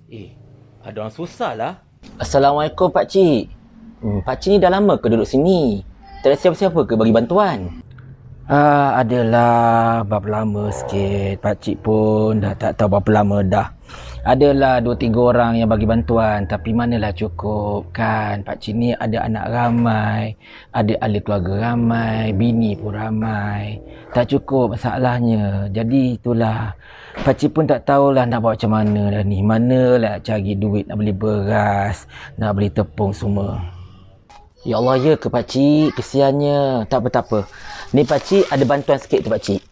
Ada orang susah lah. Assalamualaikum Pakcik. Pakcik ni dah lama ke duduk sini? Tak ada siapa-siapa ke bagi bantuan? Adalah berapa lama sikit. Pakcik pun dah tak tahu berapa lama dah. Adalah 2-3 orang yang bagi bantuan, tapi manalah cukup kan. Pakcik ni ada anak ramai, ada ahli keluarga ramai, bini pun ramai. Tak cukup masalahnya. Jadi itulah, pakcik pun tak tahulah nak buat macam mana dah ni. Manalah nak cari duit nak beli beras, nak beli tepung semua. Ya Allah, ya ke Pakcik? Kesiannya. Tak apa, tak apa. Ni Pakcik ada bantuan sikit tu Pakcik.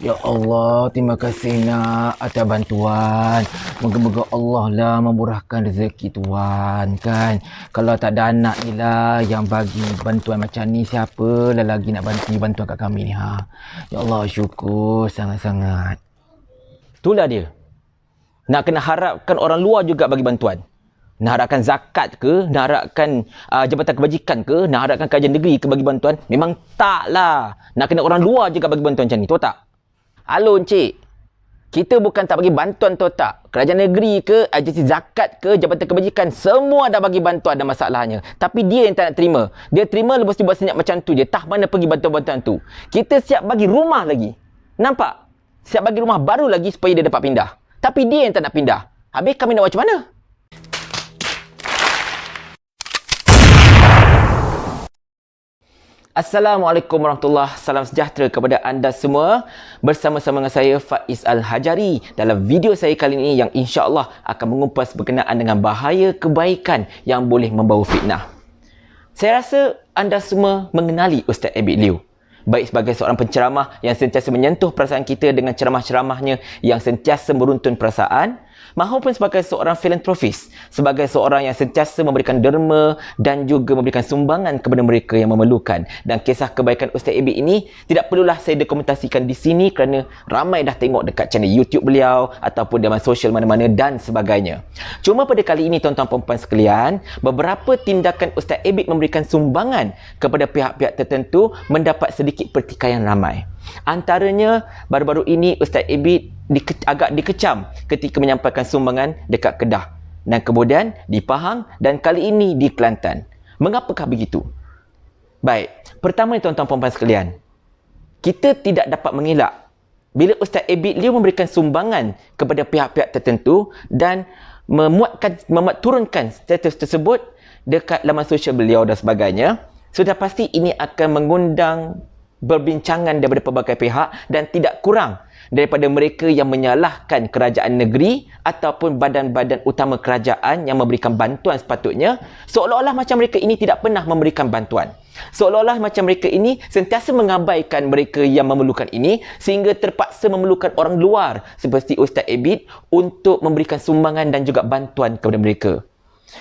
Ya Allah, terima kasih nak atas bantuan. Moga-moga Allah lah memurahkan rezeki Tuan kan. Kalau tak ada anak ni lah yang bagi bantuan macam ni, siapa lah lagi nak bantuan kat kami ni ha. Ya Allah, syukur sangat-sangat. Itulah dia. Nak kena harapkan orang luar juga bagi bantuan. Nak harapkan zakat ke, nak harapkan jabatan kebajikan ke, nak harapkan kerajaan negeri ke bagi bantuan. Memang taklah. Nak kena orang luar juga bagi bantuan macam ni, tahu tak? Halo Encik, kita bukan tak bagi bantuan, tahu tak? Kerajaan negeri ke, agensi zakat ke, jabatan kebajikan, semua dah bagi bantuan, ada masalahnya. Tapi dia yang tak nak terima. Dia terima lepas tu buat senyap macam tu je. Tak mana pergi bantuan-bantuan tu. Kita siap bagi rumah lagi. Nampak? Siap bagi rumah baru lagi supaya dia dapat pindah. Tapi dia yang tak nak pindah. Habis kami nak buat macam mana? Assalamualaikum warahmatullahi wabarakatuh. Salam sejahtera kepada anda semua. Bersama-sama dengan saya Faiz Al-Hajari dalam video saya kali ini yang insya-Allah akan mengupas berkenaan dengan bahaya kebaikan yang boleh membawa fitnah. Saya rasa anda semua mengenali Ustaz Abid Liu. Baik sebagai seorang penceramah yang sentiasa menyentuh perasaan kita dengan ceramah-ceramahnya yang sentiasa meruntun perasaan, maupun sebagai seorang filantropis, sebagai seorang yang sentiasa memberikan derma dan juga memberikan sumbangan kepada mereka yang memerlukan. Dan kisah kebaikan Ustaz Abid ini tidak perlulah saya dokumentasikan di sini kerana ramai dah tengok dekat channel YouTube beliau ataupun dalam sosial mana-mana dan sebagainya. Cuma pada kali ini tuan-tuan dan puan sekalian, beberapa tindakan Ustaz Abid memberikan sumbangan kepada pihak-pihak tertentu mendapat sedikit pertikaian ramai. Antaranya, baru-baru ini Ustaz Abid agak dikecam ketika menyampaikan sumbangan dekat Kedah dan kemudian di Pahang dan kali ini di Kelantan. Mengapakah begitu? Baik, pertama tuan-tuan dan puan sekalian, kita tidak dapat mengelak bila Ustaz Abid Liu memberikan sumbangan kepada pihak-pihak tertentu dan turunkan status tersebut dekat laman sosial beliau dan sebagainya. Sudah pasti ini akan mengundang berbincangan daripada pelbagai pihak dan tidak kurang daripada mereka yang menyalahkan kerajaan negeri ataupun badan-badan utama kerajaan yang memberikan bantuan sepatutnya, seolah-olah macam mereka ini tidak pernah memberikan bantuan. Seolah-olah macam mereka ini sentiasa mengabaikan mereka yang memerlukan ini sehingga terpaksa memerlukan orang luar seperti Ustaz Abid untuk memberikan sumbangan dan juga bantuan kepada mereka.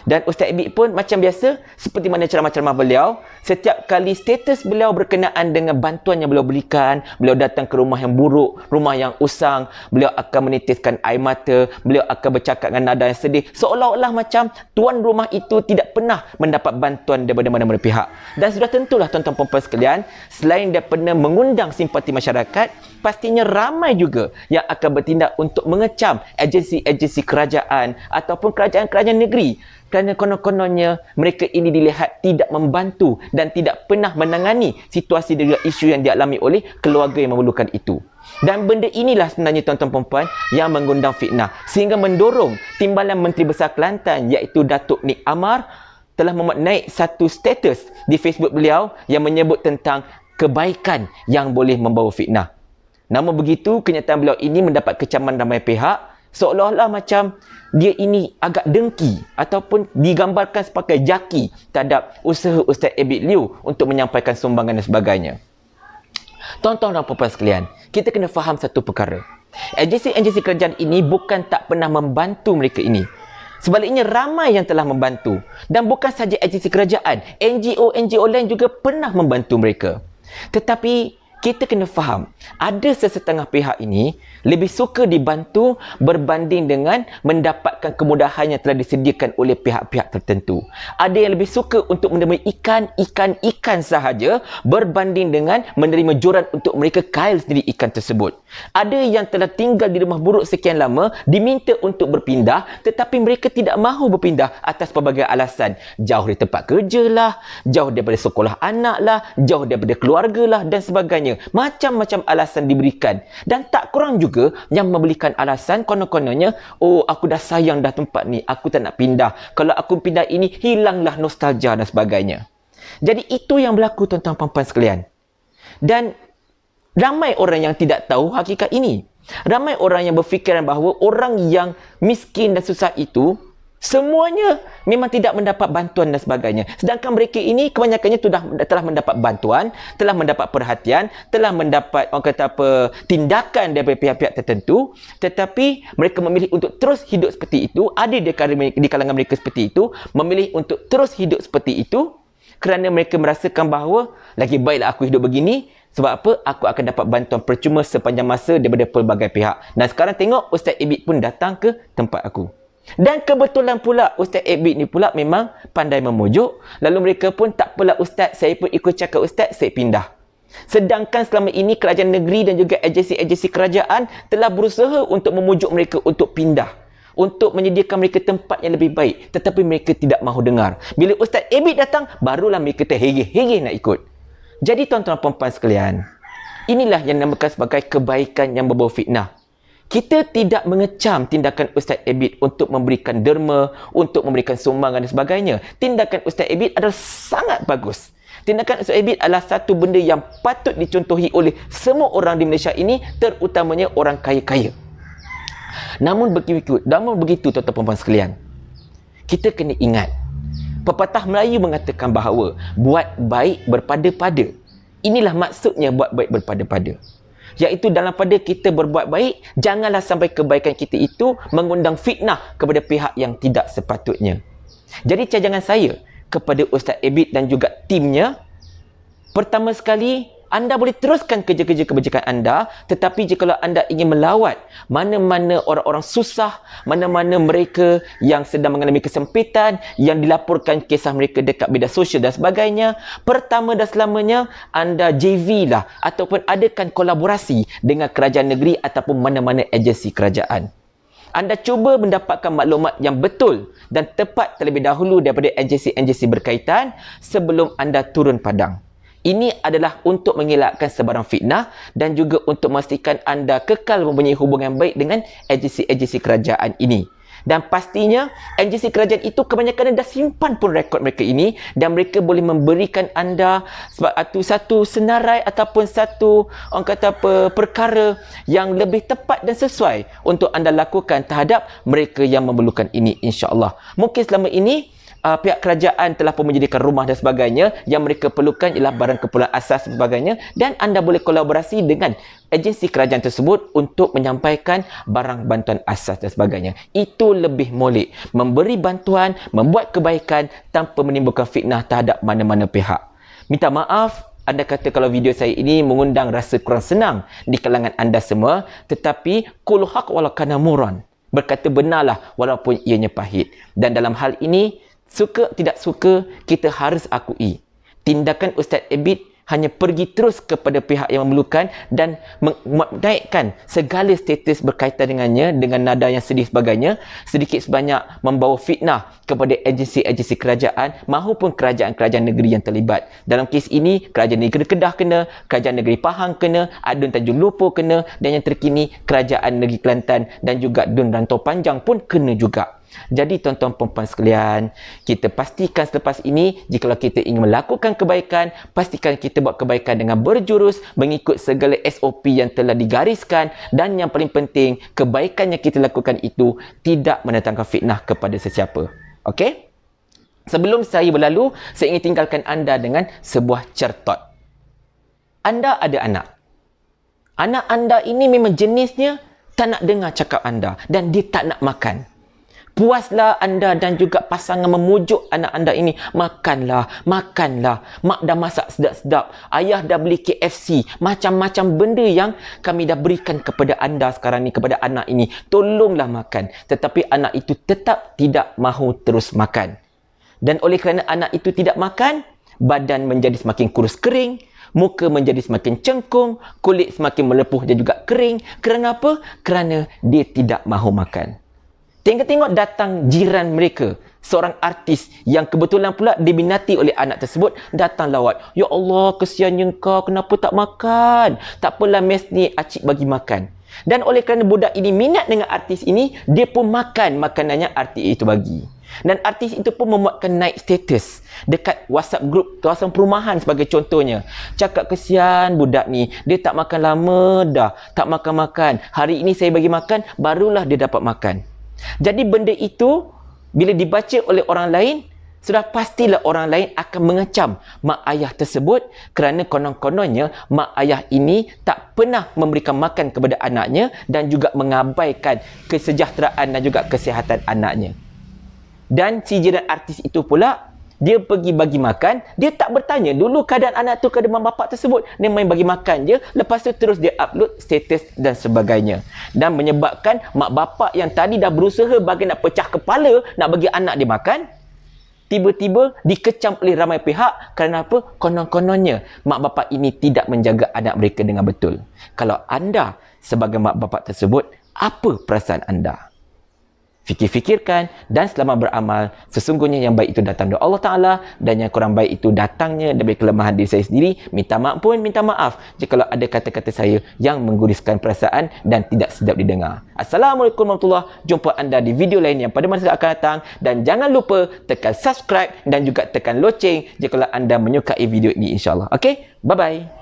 Dan Ustaz Abid pun macam biasa, seperti mana ceramah-ceramah beliau, setiap kali status beliau berkenaan dengan bantuan yang beliau berikan, beliau datang ke rumah yang buruk, rumah yang usang, beliau akan menitiskan air mata, beliau akan bercakap dengan nada yang sedih, seolah-olah macam tuan rumah itu tidak pernah mendapat bantuan daripada mana-mana pihak. Dan sudah tentulah tuan-tuan dan puan sekalian, selain daripada mengundang simpati masyarakat, pastinya ramai juga yang akan bertindak untuk mengecam agensi-agensi kerajaan ataupun kerajaan-kerajaan negeri kerana konon-kononnya mereka ini dilihat tidak membantu dan tidak pernah menangani situasi dan isu yang dialami oleh keluarga yang memerlukan itu. Dan benda inilah sebenarnya tuan-tuan dan puan yang mengundang fitnah sehingga mendorong Timbalan Menteri Besar Kelantan iaitu Datuk Nik Amar telah memuat naik satu status di Facebook beliau yang menyebut tentang kebaikan yang boleh membawa fitnah. Namun begitu, kenyataan beliau ini mendapat kecaman ramai pihak, seolah-olah macam dia ini agak dengki ataupun digambarkan sebagai jaki terhadap usaha Ustaz Abid Liu untuk menyampaikan sumbangan dan sebagainya. Tuan-tuan dan puan sekalian, kita kena faham satu perkara. Agensi-agensi kerajaan ini bukan tak pernah membantu mereka ini. Sebaliknya ramai yang telah membantu. Dan bukan sahaja agensi kerajaan, NGO-NGO lain juga pernah membantu mereka. Tetapi kita kena faham, ada sesetengah pihak ini lebih suka dibantu berbanding dengan mendapatkan kemudahan yang telah disediakan oleh pihak-pihak tertentu. Ada yang lebih suka untuk menerima ikan sahaja berbanding dengan menerima joran untuk mereka kail sendiri ikan tersebut. Ada yang telah tinggal di rumah buruk sekian lama, diminta untuk berpindah, tetapi mereka tidak mahu berpindah atas pelbagai alasan. Jauh dari tempat kerja lah, jauh daripada sekolah anak lah, jauh daripada keluarga lah dan sebagainya. Macam-macam alasan diberikan. Dan tak kurang juga yang memberikan alasan konon-kononnya, oh aku dah sayang dah tempat ni, aku tak nak pindah. Kalau aku pindah ini, hilanglah nostalgia dan sebagainya. Jadi itu yang berlaku tuan-tuan puan-puan sekalian. Dan ramai orang yang tidak tahu hakikat ini. Ramai orang yang berfikiran bahawa orang yang miskin dan susah itu semuanya memang tidak mendapat bantuan dan sebagainya. Sedangkan mereka ini kebanyakannya telah mendapat bantuan, telah mendapat perhatian, telah mendapat tindakan daripada pihak-pihak tertentu, tetapi mereka memilih untuk terus hidup seperti itu. Ada di kalangan mereka seperti itu, memilih untuk terus hidup seperti itu kerana mereka merasakan bahawa lagi baiklah aku hidup begini. Sebab apa? Aku akan dapat bantuan percuma sepanjang masa daripada pelbagai pihak. Dan sekarang tengok Ustaz Ebit pun datang ke tempat aku. Dan kebetulan pula Ustaz Ebit ni pula memang pandai memujuk. Lalu mereka pun tak apalah Ustaz, saya pun ikut cakap Ustaz, saya pindah. Sedangkan selama ini kerajaan negeri dan juga agensi-agensi kerajaan telah berusaha untuk memujuk mereka untuk pindah, untuk menyediakan mereka tempat yang lebih baik, tetapi mereka tidak mahu dengar. Bila Ustaz Ebit datang, barulah mereka terhegeh-hegeh nak ikut. Jadi tuan-tuan puan-puan sekalian, inilah yang dinamakan sebagai kebaikan yang berbau fitnah. Kita tidak mengecam tindakan Ustaz Ebit untuk memberikan derma, untuk memberikan sumbangan dan sebagainya. Tindakan Ustaz Ebit adalah sangat bagus. Tindakan Ustaz Ebit adalah satu benda yang patut dicontohi oleh semua orang di Malaysia ini, terutamanya orang kaya-kaya. Namun begitu tuan-tuan puan-puan sekalian, kita kena ingat, pepatah Melayu mengatakan bahawa buat baik berpada-pada. Inilah maksudnya buat baik berpada-pada. Iaitu dalam pada kita berbuat baik, janganlah sampai kebaikan kita itu mengundang fitnah kepada pihak yang tidak sepatutnya. Jadi cajangan saya kepada Ustaz Ebit dan juga timnya, pertama sekali, anda boleh teruskan kerja-kerja kebajikan anda, tetapi jikalau anda ingin melawat mana-mana orang-orang susah, mana-mana mereka yang sedang mengalami kesempitan, yang dilaporkan kisah mereka dekat media sosial dan sebagainya, pertama dan selamanya anda JV lah ataupun adakan kolaborasi dengan kerajaan negeri ataupun mana-mana agensi kerajaan. Anda cuba mendapatkan maklumat yang betul dan tepat terlebih dahulu daripada agensi-agensi berkaitan sebelum anda turun padang. Ini adalah untuk mengelakkan sebarang fitnah dan juga untuk memastikan anda kekal mempunyai hubungan baik dengan agensi-agensi kerajaan ini. Dan pastinya agensi kerajaan itu kebanyakan dah simpan pun rekod mereka ini dan mereka boleh memberikan anda satu senarai ataupun satu perkara yang lebih tepat dan sesuai untuk anda lakukan terhadap mereka yang memerlukan ini, insya-Allah. Mungkin selama ini pihak kerajaan telah pun menyediakan rumah dan sebagainya, yang mereka perlukan ialah barang keperluan asas dan sebagainya, dan anda boleh kolaborasi dengan agensi kerajaan tersebut untuk menyampaikan barang bantuan asas dan sebagainya. Itu lebih molek, memberi bantuan, membuat kebaikan tanpa menimbulkan fitnah terhadap mana-mana pihak. Minta maaf, anda kata kalau video saya ini mengundang rasa kurang senang di kalangan anda semua, tetapi qul haq walau kana muran, berkata benarlah walaupun ianya pahit. Dan dalam hal ini, suka tidak suka, kita harus akui tindakan Ustaz Ebit hanya pergi terus kepada pihak yang memerlukan dan menaikkan segala status berkaitan dengannya dengan nada yang sedih sebagainya, sedikit sebanyak membawa fitnah kepada agensi-agensi kerajaan maupun kerajaan-kerajaan negeri yang terlibat. Dalam kes ini, kerajaan negeri Kedah kena, kerajaan negeri Pahang kena, Adun Tanjung Lupa kena, dan yang terkini kerajaan negeri Kelantan dan juga Dun Rantau Panjang pun kena juga. Jadi tuan-tuan puan-puan sekalian, kita pastikan selepas ini, jikalau kita ingin melakukan kebaikan, pastikan kita buat kebaikan dengan berjurus mengikut segala SOP yang telah digariskan, dan yang paling penting, kebaikan yang kita lakukan itu tidak mendatangkan fitnah kepada sesiapa. Okey? Sebelum saya berlalu, saya ingin tinggalkan anda dengan sebuah certot. Anda ada anak. Anak anda ini memang jenisnya tak nak dengar cakap anda dan dia tak nak makan. Puaslah anda dan juga pasangan memujuk anak anda ini. Makanlah, makanlah. Mak dah masak sedap-sedap. Ayah dah beli KFC. Macam-macam benda yang kami dah berikan kepada anda sekarang ni, kepada anak ini. Tolonglah makan. Tetapi anak itu tetap tidak mahu terus makan. Dan oleh kerana anak itu tidak makan, badan menjadi semakin kurus kering. Muka menjadi semakin cengkung. Kulit semakin melepuh dan juga kering. Kerana apa? Kerana dia tidak mahu makan. Tengok-tengok datang jiran mereka, seorang artis yang kebetulan pula diminati oleh anak tersebut, datang lawat. Ya Allah, kesiannya kau, kenapa tak makan? Tak apalah, mes ni acik bagi makan. Dan oleh kerana budak ini minat dengan artis ini, dia pun makan makanannya artis itu bagi. Dan artis itu pun membuatkan naik status dekat WhatsApp group kawasan perumahan sebagai contohnya. Cakap kesian budak ni, dia tak makan lama dah, tak makan-makan. Hari ini saya bagi makan, barulah dia dapat makan. Jadi benda itu bila dibaca oleh orang lain, sudah pastilah orang lain akan mengecam mak ayah tersebut kerana konon-kononnya mak ayah ini tak pernah memberikan makan kepada anaknya dan juga mengabaikan kesejahteraan dan juga kesihatan anaknya. Dan si jiran artis itu pula, dia pergi bagi makan, dia tak bertanya dulu keadaan anak tu, keadaan mak bapak tersebut. Dia main bagi makan je, lepas tu terus dia upload status dan sebagainya. Dan menyebabkan mak bapak yang tadi dah berusaha bagi nak pecah kepala, nak bagi anak dia makan, tiba-tiba dikecam oleh ramai pihak. Kerana apa? Konon-kononnya mak bapak ini tidak menjaga anak mereka dengan betul. Kalau anda sebagai mak bapak tersebut, apa perasaan anda? Fikir-fikirkan dan selamat beramal. Sesungguhnya yang baik itu datang dari Allah Ta'ala dan yang kurang baik itu datangnya dari kelemahan diri saya sendiri. Minta maaf jika ada kata-kata saya yang mengguriskan perasaan dan tidak sedap didengar. Assalamualaikum warahmatullahi wabarakatuh. Jumpa anda di video lain yang pada masa akan datang. Dan jangan lupa tekan subscribe dan juga tekan loceng jika anda menyukai video ini, insyaAllah. Okay? Bye-bye.